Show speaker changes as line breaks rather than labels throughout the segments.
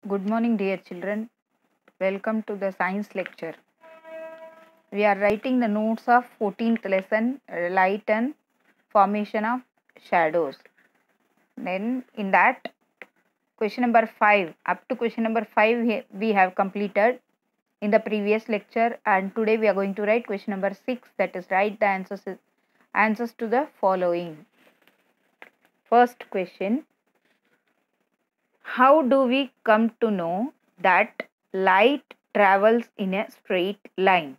Good morning, dear children. Welcome to the science lecture. We are writing the notes of 14th lesson, light and formation of shadows. Then, in that, question number 5, up to question number 5, we have completed in the previous lecture, and today we are going to write question number 6, that is, write the answers to the following. First question: how do we come to know that light travels in a straight line?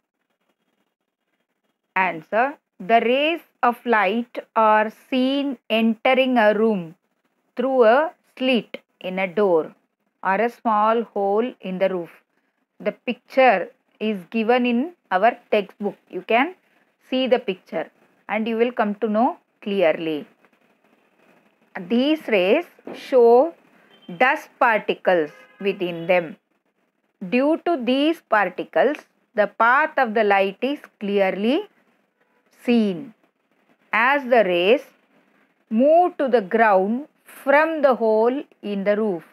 Answer: the rays of light are seen entering a room through a slit in a door or a small hole in the roof. The picture is given in our textbook. You can see the picture and you will come to know clearly. These rays show dust particles within them. Due to these particles, the path of the light is clearly seen. As the rays move to the ground from the hole in the roof,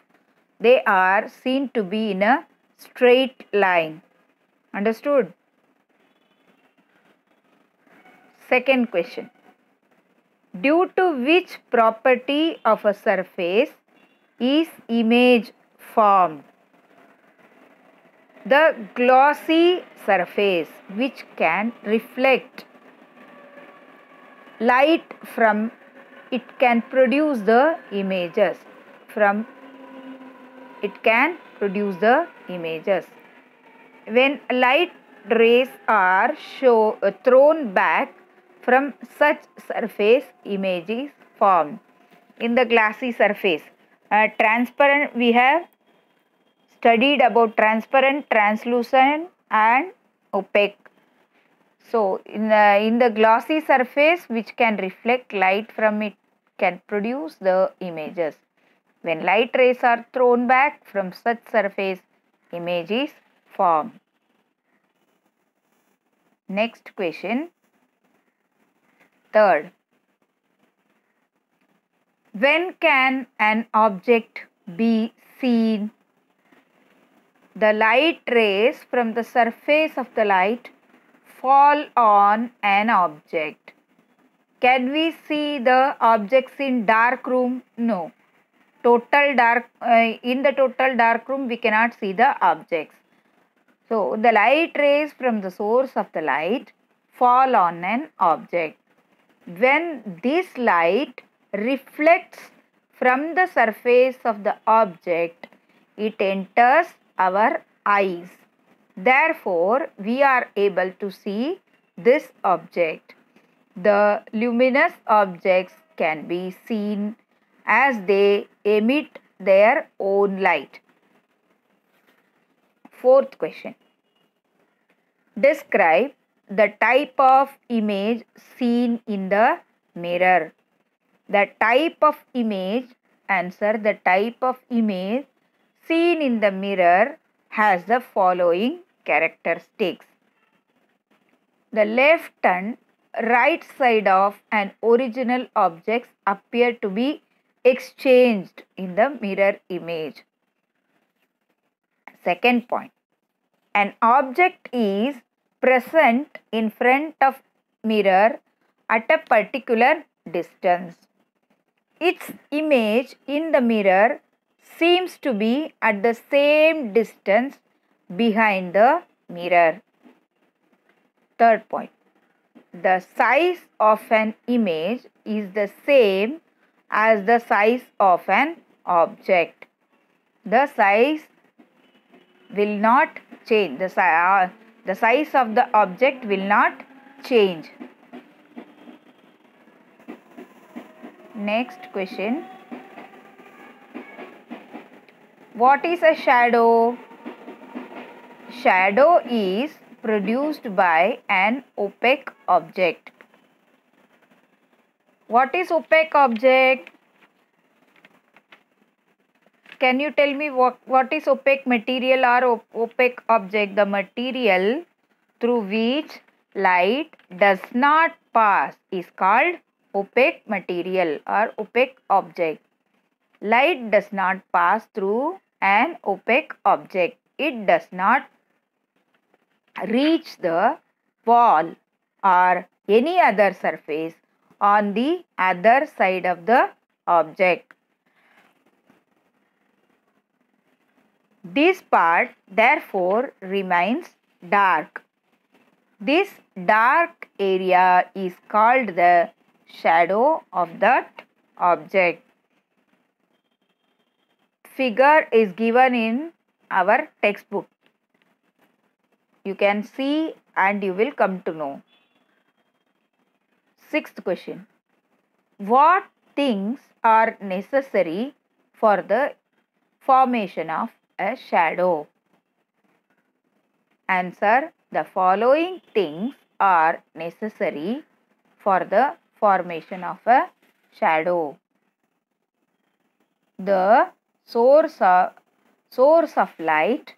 they are seen to be in a straight line. Understood? Second question: due to which property of a surface is image formed? The glossy surface, which can reflect light from it, can produce the images. When light rays are thrown back from such surface, image is formed. In the glassy surface, transparent, we have studied about transparent, translucent and opaque. So, in the glossy surface which can reflect light from it, can produce the images. When light rays are thrown back from such surface, image is formed. Next question. Third. When can an object be seen? The light rays from the surface of the light fall on an object. Can we see the objects in dark room? No. In the total dark room, we cannot see the objects. So, the light rays from the source of the light fall on an object. When this light reflects from the surface of the object, it enters our eyes. Therefore, we are able to see this object. The luminous objects can be seen as they emit their own light. Fourth question. Describe the type of image seen in the mirror. The type of image, answer, the type of image seen in the mirror has the following characteristics. The left and right side of an original object appear to be exchanged in the mirror image. Second point. An object is present in front of mirror at a particular distance. Its image in the mirror seems to be at the same distance behind the mirror. Third point. The size of an image is the same as the size of an object. The size will not change. The size of the object will not change. Next question. What is a shadow? Shadow is produced by an opaque object. What is opaque object? Can you tell me what is opaque material or opaque object? The material through which light does not pass is called opaque material or opaque object. Light does not pass through an opaque object. It does not reach the wall or any other surface on the other side of the object. This part therefore remains dark. This dark area is called the shadow of that object. Figure is given in our textbook. You can see and you will come to know. Sixth question. What things are necessary for the formation of a shadow? Answer. The following things are necessary for the formation of a shadow. The source of light,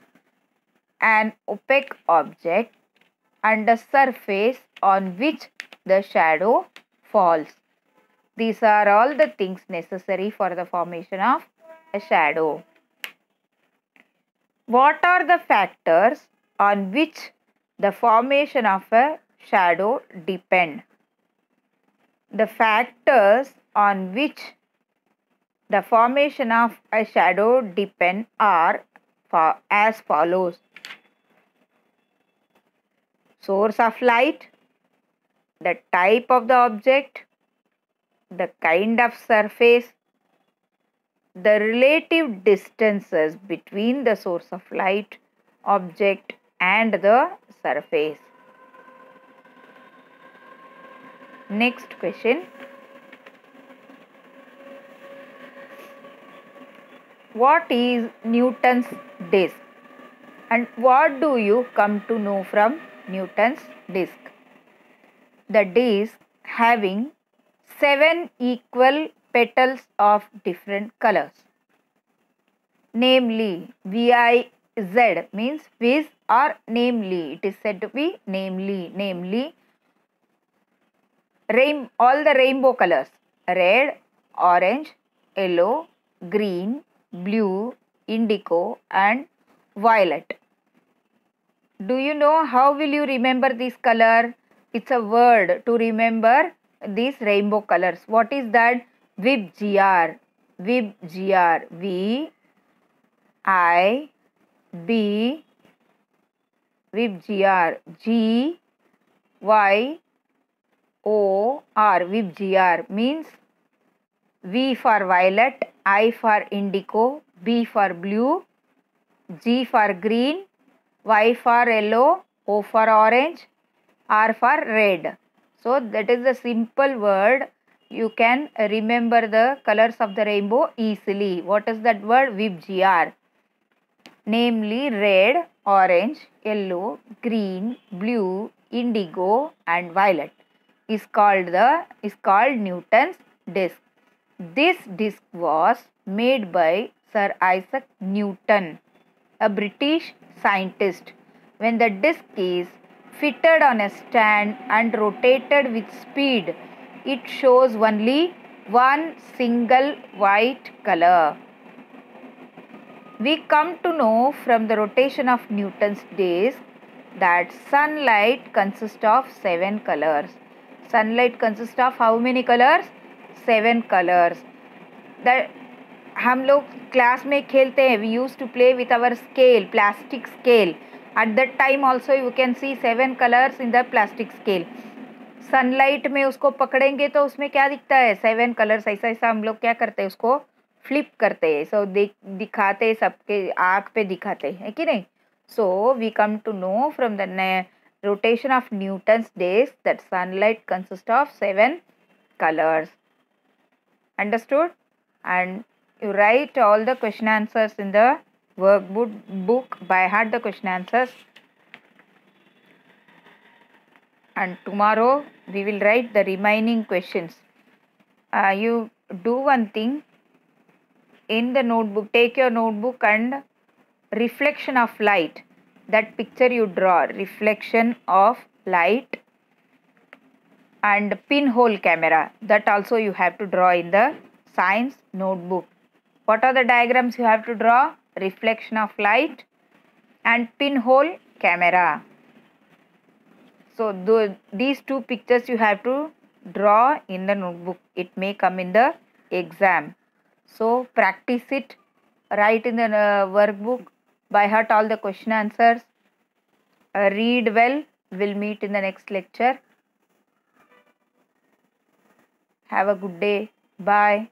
an opaque object, and the surface on which the shadow falls. These are all the things necessary for the formation of a shadow. What are the factors on which the formation of a shadow depend? The factors on which the formation of a shadow depend are as follows. Source of light, the type of the object, the kind of surface, the relative distances between the source of light, object and the surface. Next question. What is Newton's disk and what do you come to know from Newton's disk? The disk having 7 equal petals of different colors, namely VIZ means viz or namely, it is said to be namely all the rainbow colors, red, orange, yellow, green, blue, indigo and violet. Do you know how will you remember this color? It's a word to remember these rainbow colors. What is that? VIBGR. VIBGR. V I B VIBGR. G Y O R. VIBGR means V for violet, I for indigo, B for blue, G for green, Y for yellow, O for orange, R for red. So that is the simple word. You can remember the colors of the rainbow easily. What is that word? VIBGR. Namely red, orange, yellow, green, blue, indigo and violet is called Newton's disk. This disk was made by Sir Isaac Newton, a British scientist. When the disk is fitted on a stand and rotated with speed, it shows only one single white color. We come to know from the rotation of Newton's disk that sunlight consists of 7 colors. Sunlight consists of how many colors? 7 colors. That हम लोग class में खेलते हैं. We used to play with our scale, plastic scale. At that time also you can see 7 colors in the plastic scale. Sunlight में उसको पकड़ेंगे तो उसमें क्या दिखता है? 7 कलर्स. ऐसा ऐसा हम लोग क्या करते हैं, उसको फ्लिप करते हैं. सो दिखाते सबके आँख पे दिखाते हैं कि नहीं. So we come to know from the rotation of Newton's disk that sunlight consists of 7 colors. Understood? And you write all the question answers in the workbook by heart, the question answers. And tomorrow we will write the remaining questions. You do one thing in the notebook. Take your notebook and reflection of light. That picture you draw, reflection of light and pinhole camera. That also you have to draw in the science notebook. What are the diagrams you have to draw? reflection of light, and pinhole camera. So these two pictures you have to draw in the notebook. It may come in the exam. So practice it, write in the workbook, by heart all the question answers, read well. We'll meet in the next lecture. Have a good day. Bye.